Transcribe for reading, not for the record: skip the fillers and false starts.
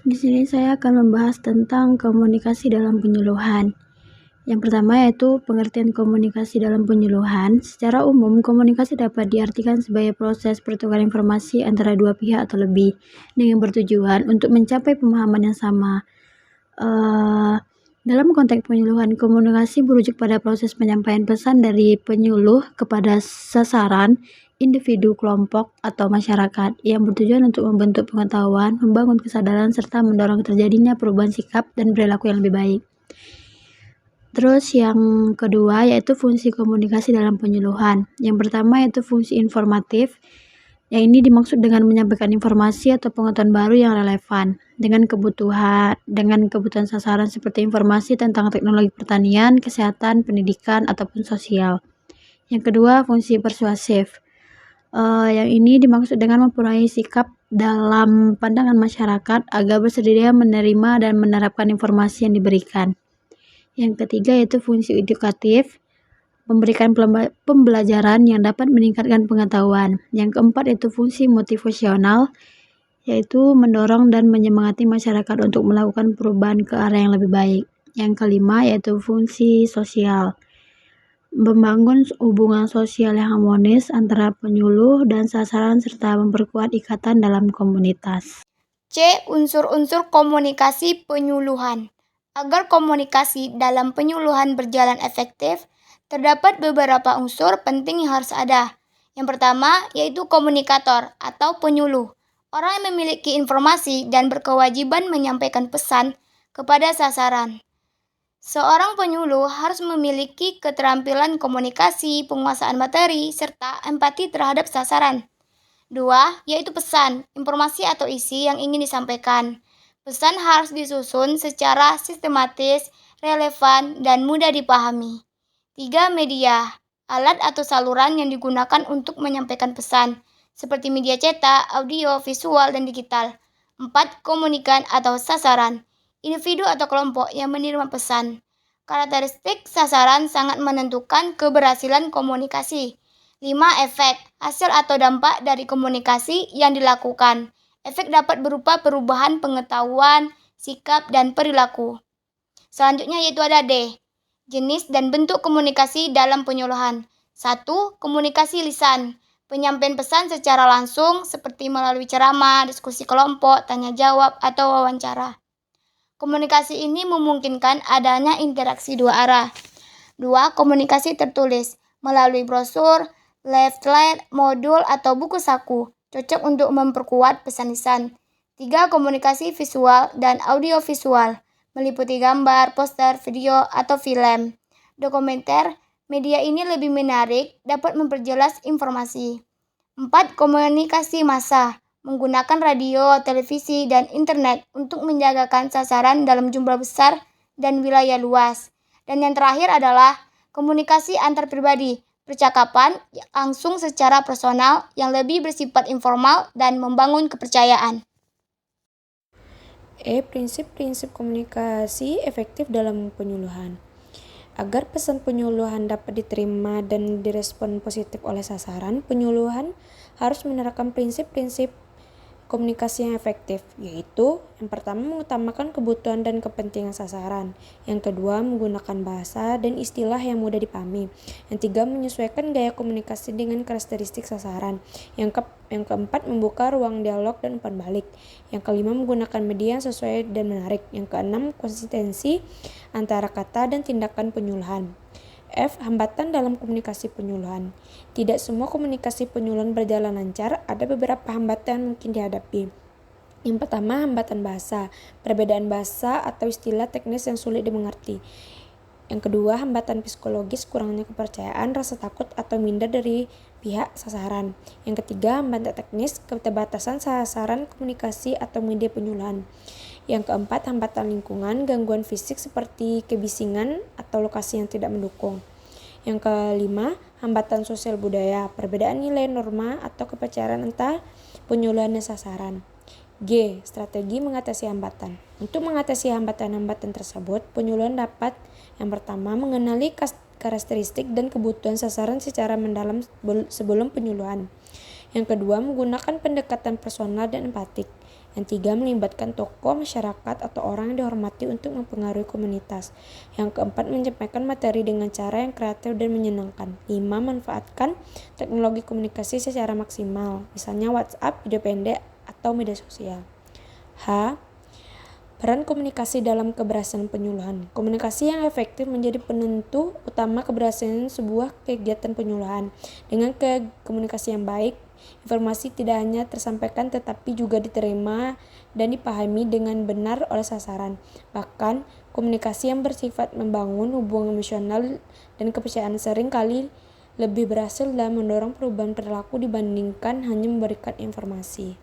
Di sini saya akan membahas tentang komunikasi dalam penyuluhan. Yang pertama yaitu pengertian komunikasi dalam penyuluhan. Secara umum, komunikasi dapat diartikan sebagai proses pertukaran informasi antara dua pihak atau lebih dengan bertujuan untuk mencapai pemahaman yang sama. Dalam konteks penyuluhan, komunikasi berujuk pada proses penyampaian pesan dari penyuluh kepada sasaran, individu, kelompok, atau masyarakat yang bertujuan untuk membentuk pengetahuan, membangun kesadaran, serta mendorong terjadinya perubahan sikap dan perilaku yang lebih baik. Terus yang kedua yaitu fungsi komunikasi dalam penyuluhan. Yang pertama yaitu fungsi informatif. Yang ini dimaksud dengan menyampaikan informasi atau pengetahuan baru yang relevan dengan kebutuhan sasaran seperti informasi tentang teknologi pertanian, kesehatan, pendidikan, ataupun sosial. Yang kedua, fungsi persuasif. Yang ini dimaksud dengan mempengaruhi sikap dalam pandangan masyarakat agar bersedia menerima dan menerapkan informasi yang diberikan. Yang ketiga yaitu fungsi edukatif, memberikan pembelajaran yang dapat meningkatkan pengetahuan. Yang keempat yaitu fungsi motivasional, yaitu mendorong dan menyemangati masyarakat untuk melakukan perubahan ke arah yang lebih baik. Yang kelima yaitu fungsi sosial, membangun hubungan sosial yang harmonis antara penyuluh dan sasaran serta memperkuat ikatan dalam komunitas. C. Unsur-unsur komunikasi penyuluhan. Agar komunikasi dalam penyuluhan berjalan efektif, terdapat beberapa unsur penting yang harus ada. Yang pertama yaitu komunikator atau penyuluh. Orang yang memiliki informasi dan berkewajiban menyampaikan pesan kepada sasaran. Seorang penyuluh harus memiliki keterampilan komunikasi, penguasaan materi, serta empati terhadap sasaran. 2. Yaitu pesan, informasi atau isi yang ingin disampaikan. Pesan harus disusun secara sistematis, relevan, dan mudah dipahami. 3. Media, alat atau saluran yang digunakan untuk menyampaikan pesan, seperti media cetak, audio, visual, dan digital. 4. Komunikan atau sasaran, individu atau kelompok yang menerima pesan. Karakteristik sasaran sangat menentukan keberhasilan komunikasi. 5. Efek, hasil atau dampak dari komunikasi yang dilakukan. Efek dapat berupa perubahan pengetahuan, sikap, dan perilaku. Selanjutnya yaitu ada D. Jenis dan bentuk komunikasi dalam penyuluhan. 1. Komunikasi lisan, penyampaian pesan secara langsung seperti melalui ceramah, diskusi kelompok, tanya jawab, atau wawancara. Komunikasi ini memungkinkan adanya interaksi dua arah. 2. Komunikasi tertulis, melalui brosur, leaflet, modul, atau buku saku, cocok untuk memperkuat pesan lisan. 3. Komunikasi visual dan audiovisual, meliputi gambar, poster, video, atau film. Dokumenter, media ini lebih menarik, dapat memperjelas informasi. 4. Komunikasi massa, menggunakan radio, televisi, dan internet untuk menjagakan sasaran dalam jumlah besar dan wilayah luas. Dan yang terakhir adalah komunikasi antar pribadi, percakapan langsung secara personal yang lebih bersifat informal dan membangun kepercayaan. Prinsip-prinsip komunikasi efektif dalam penyuluhan. Agar pesan penyuluhan dapat diterima dan direspon positif oleh sasaran, penyuluhan harus menerapkan prinsip-prinsip komunikasi yang efektif, yaitu yang pertama mengutamakan kebutuhan dan kepentingan sasaran, yang kedua menggunakan bahasa dan istilah yang mudah dipahami, yang tiga menyesuaikan gaya komunikasi dengan karakteristik sasaran, yang keempat membuka ruang dialog dan umpan balik, yang kelima menggunakan media yang sesuai dan menarik, yang keenam konsistensi antara kata dan tindakan penyuluhan. F. Hambatan dalam komunikasi penyuluhan. Tidak semua komunikasi penyuluhan berjalan lancar, ada beberapa hambatan yang mungkin dihadapi. Yang pertama, hambatan bahasa, perbedaan bahasa atau istilah teknis yang sulit dimengerti. Yang kedua, hambatan psikologis, kurangnya kepercayaan, rasa takut atau minder dari pihak sasaran. Yang ketiga, hambatan teknis, keterbatasan sasaran komunikasi atau media penyuluhan. Yang keempat, hambatan lingkungan, gangguan fisik seperti kebisingan atau lokasi yang tidak mendukung. Yang kelima, hambatan sosial budaya, perbedaan nilai norma atau kepercayaan antar penyuluhan dan sasaran. G. Strategi mengatasi hambatan. Untuk mengatasi hambatan-hambatan tersebut, penyuluhan dapat yang pertama mengenali karakteristik dan kebutuhan sasaran secara mendalam sebelum penyuluhan. Yang kedua, menggunakan pendekatan personal dan empatik. Yang 3, melibatkan tokoh masyarakat atau orang yang dihormati untuk mempengaruhi komunitas. Yang 4, menyampaikan materi dengan cara yang kreatif dan menyenangkan. 5, manfaatkan teknologi komunikasi secara maksimal, misalnya WhatsApp, video pendek, atau media sosial. H. Peran komunikasi dalam keberhasilan penyuluhan. Komunikasi yang efektif menjadi penentu utama keberhasilan sebuah kegiatan penyuluhan. Dengan komunikasi yang baik, informasi tidak hanya tersampaikan tetapi juga diterima dan dipahami dengan benar oleh sasaran. Bahkan, komunikasi yang bersifat membangun hubungan emosional dan kepercayaan sering kali lebih berhasil dalam mendorong perubahan perilaku dibandingkan hanya memberikan informasi.